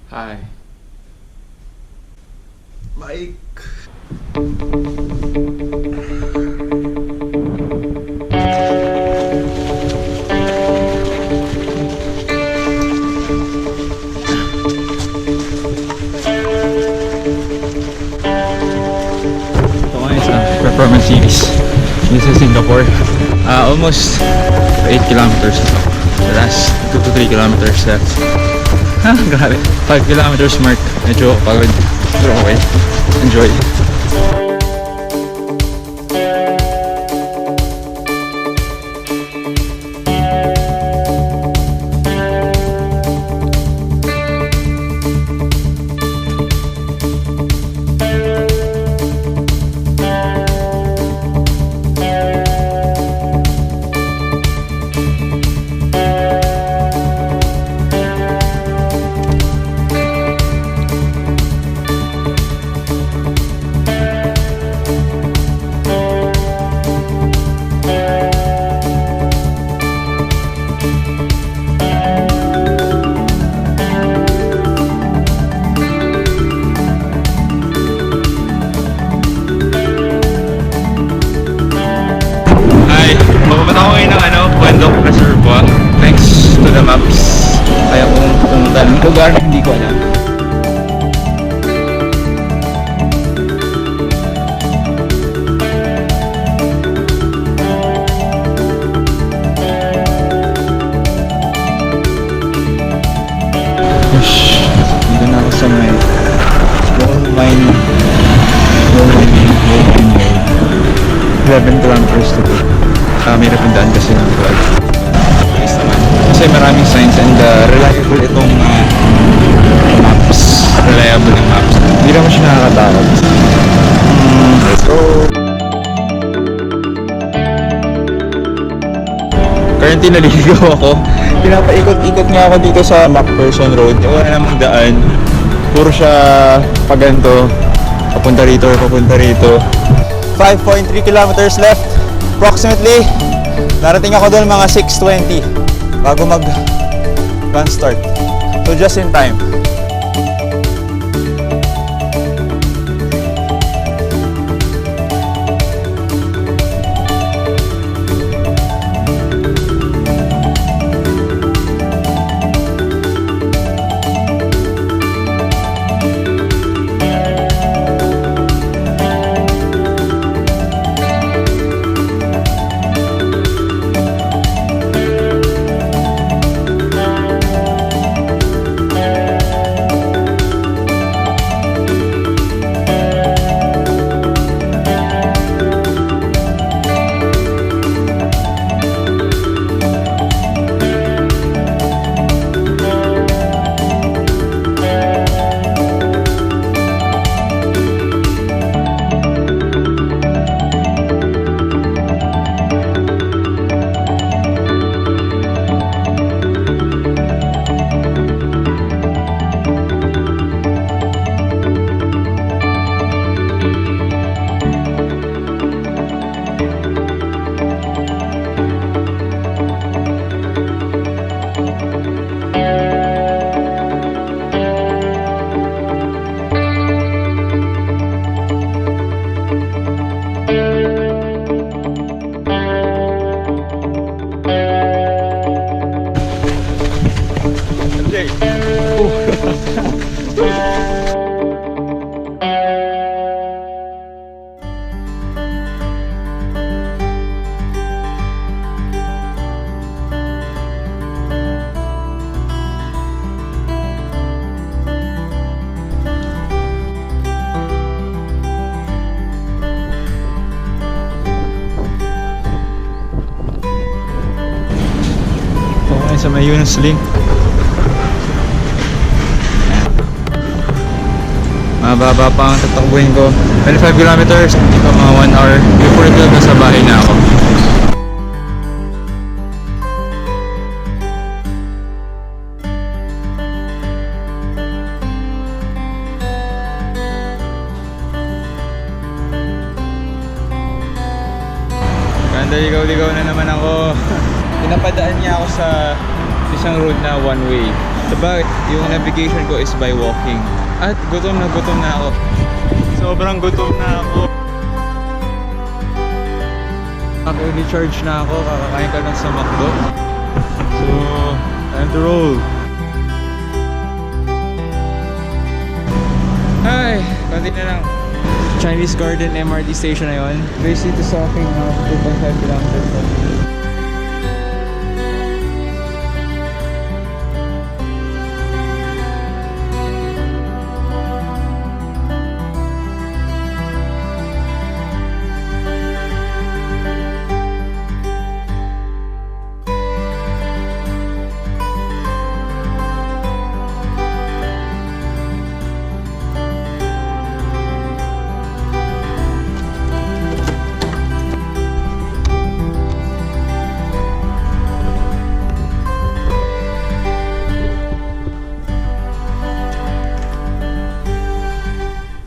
Hi. Mike. Performance series. This is Singapore. Almost 8 kilometers. The last 2 to 3 kilometers left. Grabe. 5 kilometers mark. Medyo pagod. Pero okay. Enjoy. Mapapunta ko ngayon ng Buendok Reservoir thanks to the maps. Kaya kung pumunta ng lugar na hindi ko alam. Dito na ako sa may Gold Mine 11 kilometers to go. May napindaan kasi ng vlog. Nice naman. Kasi maraming signs and reliable itong maps. Reliable yung maps. Hindi naman siya nakakatakot. Let's go! Currently naliligo ako. Pinapaikot-ikot nga ako dito sa MacPherson Road. Wala namang daan. Puro siya paganto. Papunta rito or papunta rito. 5.3 kilometers left. Approximately, narating ako doon mga 6:20 bago mag-run start. So just in time. Sa may Yunus Link. Mababa pa ang tatakbuhin ko. 25 kilometers. Ito mga 1 hour. Before ito nasa bahay na ako. Ganda, ligaw-ligaw na naman ako. Pinapadaan niya ako sa isang road na one way. Diba, yung navigation ko is by walking. At gutom na ako. Sobrang gutom na ako. Recharge na ako, kakakain ka lang sa McDo. So, time to roll. Ay, konti na lang. Chinese Garden MRT station na yun. Based dito sa aking 2.5 kilometers.